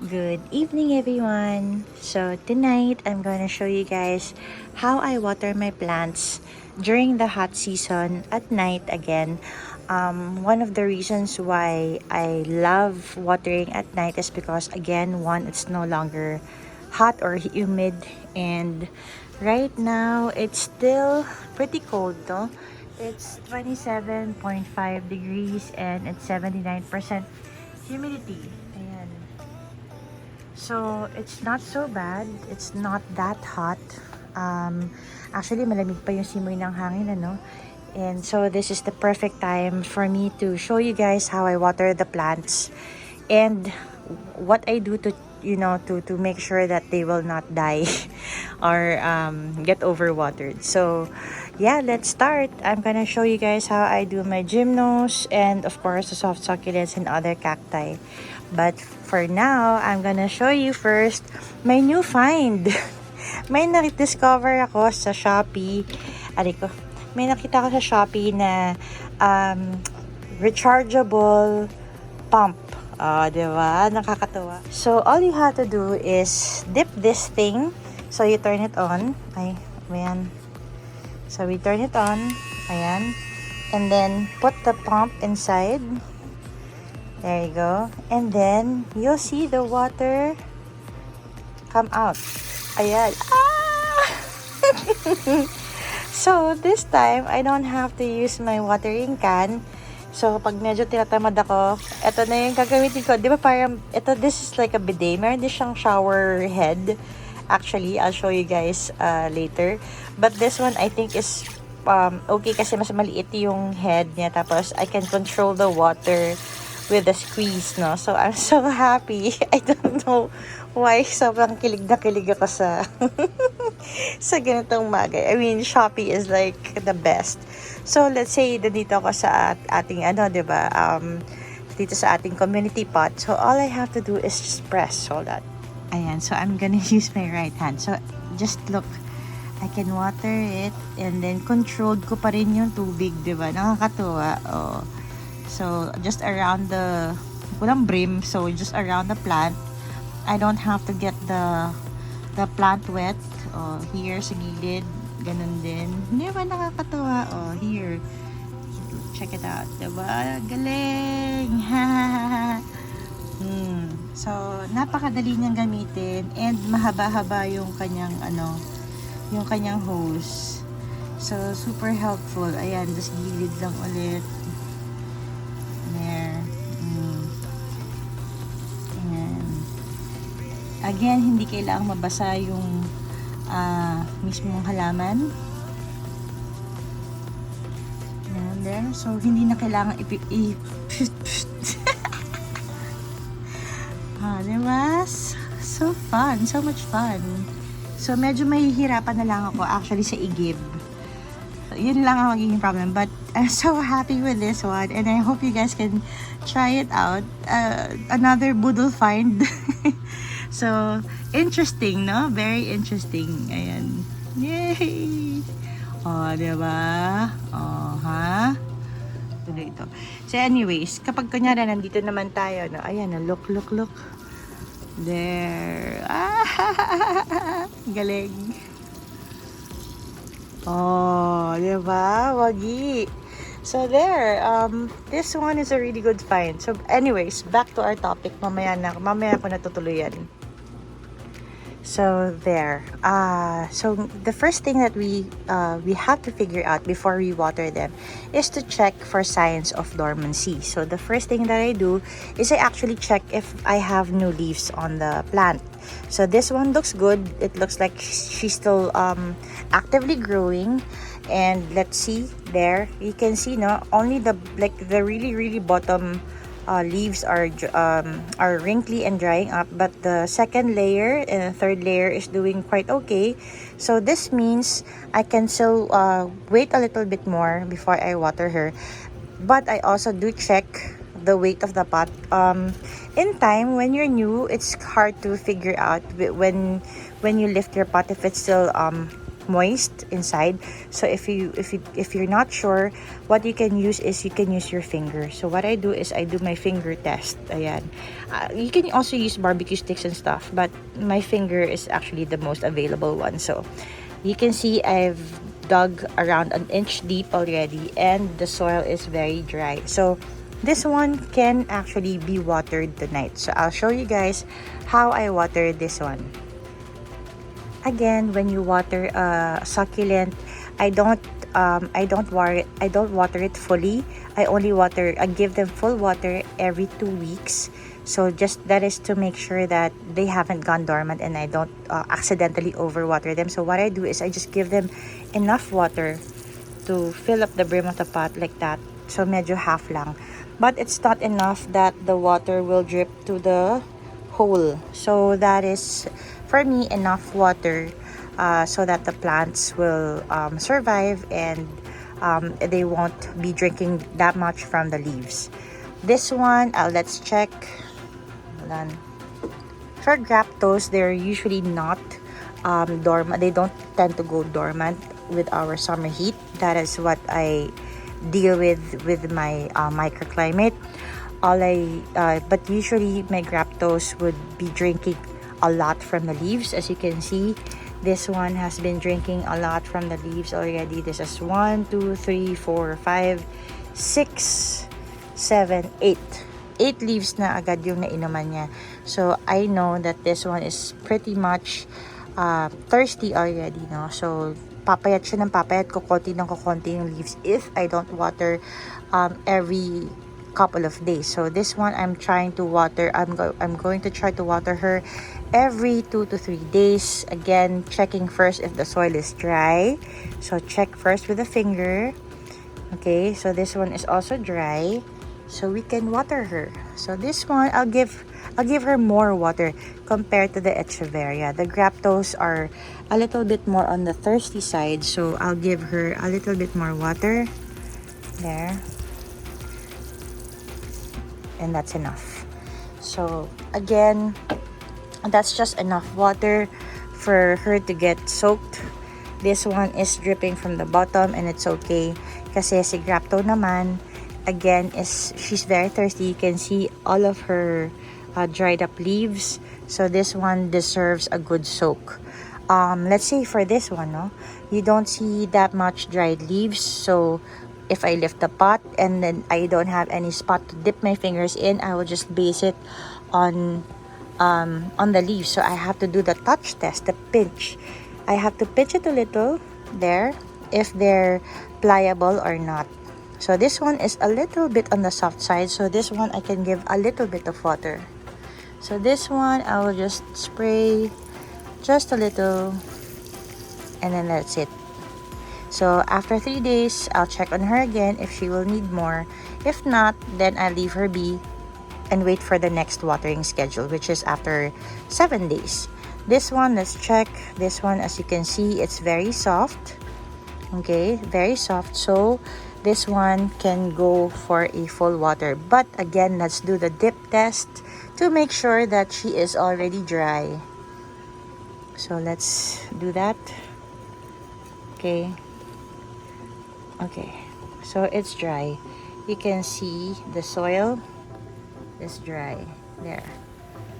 Good evening, everyone. So tonight I'm going to show you guys how I water my plants during the hot season at night again. One of the reasons why I love watering at night is because, again, one, it's no longer hot or humid, and right now it's still pretty cold, no? It's 27.5 degrees and it's 79% humidity. Ayan. So, it's not so bad. It's not that hot. Actually, malamig pa yung simoy ng hangin, ano? And so, this is the perfect time for me to show you guys how I water the plants and what I do to, to make sure that they will not die or get overwatered. So, yeah, let's start. I'm gonna show you guys how I do my gymnos and, of course, the soft succulents and other cacti. But for now, I'm gonna show you first my new find. May na-discover ako sa Shopee. May nakita ko sa Shopee na rechargeable pump. Oh, diba? Nakakatawa. So, all you have to do is dip this thing. So, you turn it on. Ay, ayan. So, we turn it on. Ayan. And then, put the pump inside. There you go. And then, you'll see the water come out. Ayan. Ah! So, this time, I don't have to use my watering can. So, pag medyo tinatamad ako, ito na yung gagamitin ko. Di ba parang, this is like a bidet. Meron din siyang shower head. Actually, I'll show you guys later. But this one, I think is okay kasi mas maliit yung head niya. Tapos, I can control the water with a squeeze, no? So, I'm so happy. I don't know why sobrang kilig na kilig ako sa sa ganitong bagay. I mean, Shopee is like the best. So, let's say, dito ako sa ating, diba, dito sa ating community pot. So, all I have to do is just press. Hold on. Ayan, so I'm gonna use my right hand. So, just look. I can water it and then controlled ko pa rin yung tubig, diba? Nakakatuwa. Oh. So, just around walang brim, so just around the plant. I don't have to get the plant wet. Oh, here sa gilid, ganun din. Di ba nakakatawa? Oh, here. Check it out. Diba? Galing! So, napakadali niyang gamitin and mahaba-haba yung kanyang yung kanyang hose. So, super helpful. Ayan, just gilid lang ulit. There. Ayan. Again, hindi kailangang mabasa yung mismong halaman. Ayan, there. So, hindi na kailangan diba? So fun. So much fun. So, medyo mahihirapan na lang ako actually sa igib. So, yun lang ang magiging problem. But, I'm so happy with this one. And I hope you guys can try it out. Another boodle find. So, interesting, no? Very interesting. Ayan. Yay! Oh, diba? Oh, ha? Tuloy ito. So, anyways, kapag kunyari nandito naman tayo, no? Ayan, look. There. Ah, galing. Oh, diba? Wagi. So, there. This one is a really good find. So, anyways, back to our topic. Mamaya ko natutuluyan. So, there. So, the first thing that we have to figure out before we water them is to check for signs of dormancy. So, the first thing that I do is I actually check if I have new leaves on the plant. So, this one looks good. It looks like she's still actively growing. And let's see, there. You can see, no? Only the really, really bottom leaves are wrinkly and drying up, but the second layer and the third layer is doing quite okay. So this means I can still wait a little bit more before I water her, but I also do check the weight of the pot. In time, when you're new, it's hard to figure out when you lift your pot if it's still moist inside. So if you're not sure, what you can use is you can use your finger. So what I do is I do my finger test. Ayan. You can also use barbecue sticks and stuff, but my finger is actually the most available one. So you can see I've dug around an inch deep already, and the soil is very dry. So this one can actually be watered tonight. So I'll show you guys how I water this one. Again, when you water a succulent, I don't water it fully. I give them full water every 2 weeks. So just that is to make sure that they haven't gone dormant and I don't accidentally overwater them. So what I do is I just give them enough water to fill up the brim of the pot like that. So medyo half lang. But it's not enough that the water will drip to the hole. So that is, for me, enough water so that the plants will survive and they won't be drinking that much from the leaves. This one, let's check. Hold on. For graptos, they're usually not dormant. They don't tend to go dormant with our summer heat. That is what I deal with my microclimate. But usually my graptos would be drinking a lot from the leaves. As you can see, this one has been drinking a lot from the leaves already. This is 1, 2, 3, 4, 5, 6, 7, 8. 8 leaves na agad yung nainuman niya. So I know that this one is pretty much thirsty already, no? So papayat siya ng papayat, kukunti ng kukunti yung leaves if I don't water every couple of days. So this one I'm trying to water. I'm going to try to water her every 2 to 3 days. Again, checking first if the soil is dry. So check first with the finger. Okay, so this one is also dry, so we can water her. So this one I'll give her more water compared to the echeveria. The graptos are a little bit more on the thirsty side, so I'll give her a little bit more water there, and that's enough. So again, that's just enough water for her to get soaked. This one is dripping from the bottom, and it's okay kasi si grapto naman, again, she's very thirsty. You can see all of her dried up leaves. So this one deserves a good soak. Let's say for this one, no, you don't see that much dried leaves. So if I lift the pot and then I don't have any spot to dip my fingers in, I will just base it on the leaves. So I have to do the touch test, the pinch. I have to pinch it a little there if they're pliable or not. So this one is a little bit on the soft side, so this one I can give a little bit of water. So this one I will just spray just a little, and then that's it. So after 3 days, I'll check on her again if she will need more. If not, then I'll leave her be and wait for the next watering schedule, which is after 7 days. This one, let's check. This one, as you can see, it's very soft. Okay, very soft. So this one can go for a full water. But again, let's do the dip test to make sure that she is already dry. So let's do that. Okay. Okay, so it's dry. You can see the soil is dry there.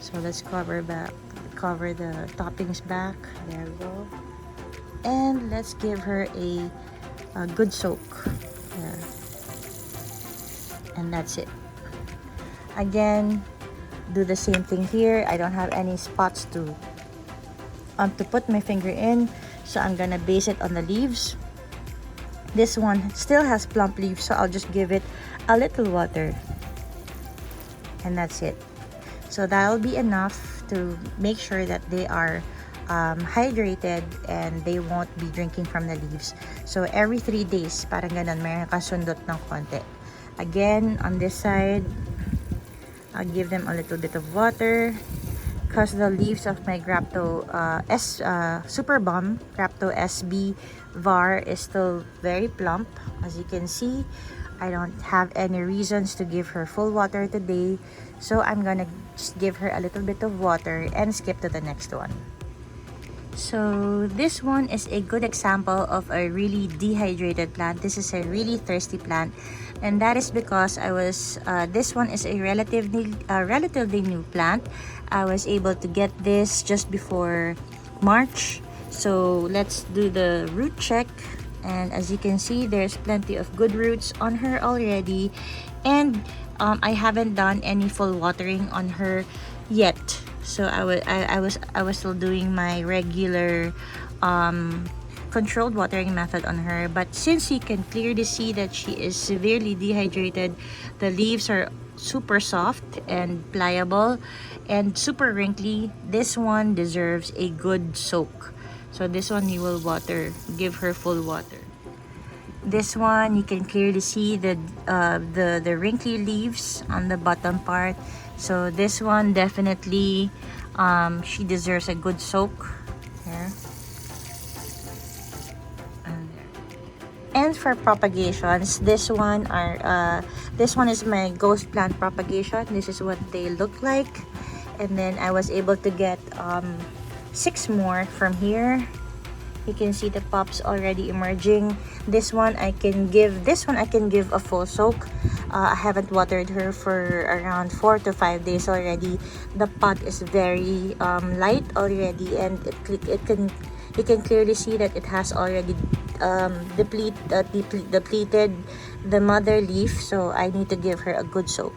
So let's cover the toppings back. There we go. And let's give her a good soak there. And that's it. Again, do the same thing here. I don't have any spots to put my finger in, so I'm gonna base it on the leaves. This one still has plump leaves, so I'll just give it a little water, and that's it. So that'll be enough to make sure that they are hydrated and they won't be drinking from the leaves. So every 3 days, parang ganun, may kasundot ng konti. Again, on this side, I'll give them a little bit of water because the leaves of my Grapto Super Bomb Grapto SB var is still very plump. As you can see, I don't have any reasons to give her full water today, so I'm gonna just give her a little bit of water and skip to the next one. So this one is a good example of a really dehydrated plant. This is a really thirsty plant, and that is because this one is a relatively new plant. I was able to get this just before March. So let's do the root check, and as you can see, there's plenty of good roots on her already, and I haven't done any full watering on her yet. So I was still doing my regular controlled watering method on her. But since you can clearly see that she is severely dehydrated, the leaves are super soft and pliable and super wrinkly, this one deserves a good soak. So this one you will give her full water. This one you can clearly see the wrinkly leaves on the bottom part. So this one definitely she deserves a good soak. Here. And for propagations, this one is my ghost plant propagation. This is what they look like, and then I was able to get 6 more from here. You can see the pops already emerging. This one I can give a full soak. I haven't watered her for around 4 to 5 days already. The pot is very light already, and you can clearly see that it has already depleted the mother leaf. So I need to give her a good soak.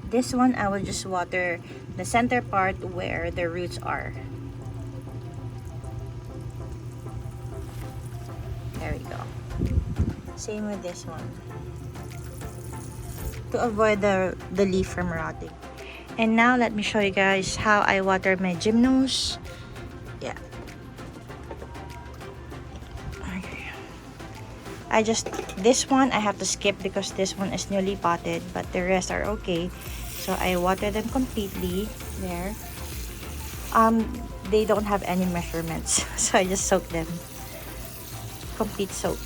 This one I will just water the center part where the roots are. There we go. Same with this one. To avoid the leaf from rotting. And now let me show you guys how I water my gymnos. Yeah. Okay. This one I have to skip because this one is newly potted, but the rest are okay. So I water them completely there. They don't have any measurements, so I just soak them. Complete soak.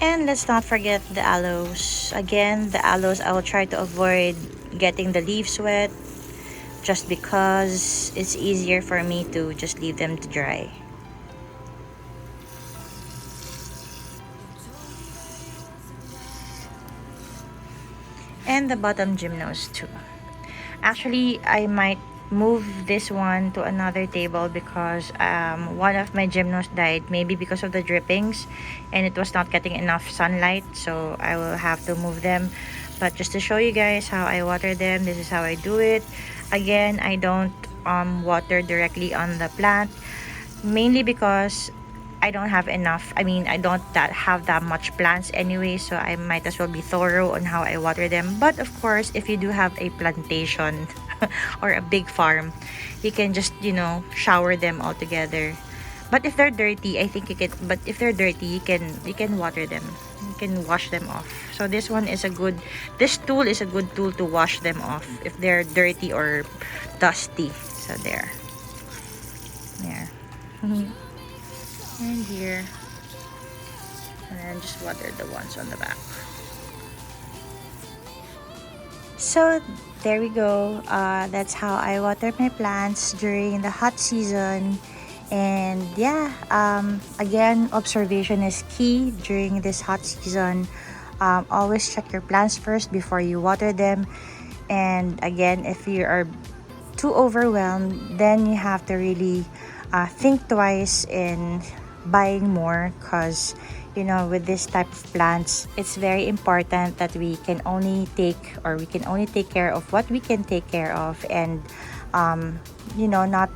And let's not forget the aloes. Again, the aloes I will try to avoid getting the leaves wet, just because it's easier for me to just leave them to dry. And the bottom gymnos too. Actually, I might move this one to another table because one of my gymnos died, maybe because of the drippings, and it was not getting enough sunlight, so I will have to move them. But just to show you guys how I water them, this is how I do it. Again, I don't water directly on the plant, mainly because I don't have enough. I mean, I don't have that much plants anyway, so I might as well be thorough on how I water them. But of course, if you do have a plantation or a big farm, you can just, shower them all together. But if they're dirty, I think you can. But if they're dirty, you can water them. You can wash them off. So this tool is a good tool to wash them off if they're dirty or dusty. So there. And here, and then just water the ones on the back. So there we go. That's how I water my plants during the hot season. And yeah, again, observation is key during this hot season. Always check your plants first before you water them. And again, if you are too overwhelmed, then you have to really think twice in buying more, because with this type of plants, it's very important that we can only take care of what we can take care of, and not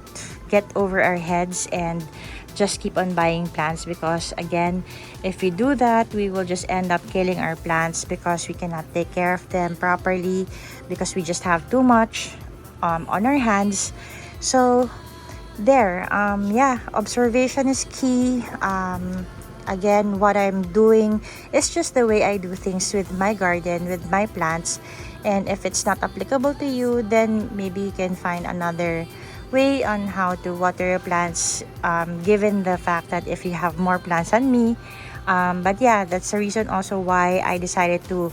get over our heads and just keep on buying plants, because again, if we do that, we will just end up killing our plants because we cannot take care of them properly, because we just have too much on our hands. So there, observation is key. Again, what I'm doing is just the way I do things with my garden, with my plants. And if it's not applicable to you, then maybe you can find another way on how to water your plants, given the fact that if you have more plants than me, But yeah, that's the reason also why I decided to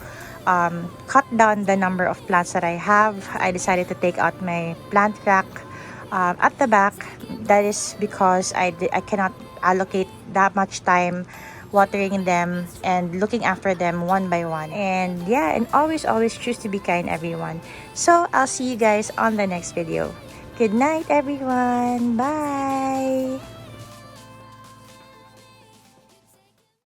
cut down the number of plants that I have. I decided to take out my plant rack at the back. That is because I cannot allocate that much time watering them and looking after them one by one. And yeah, and always choose to be kind, everyone. So I'll see you guys on the next video. Good night, everyone. Bye.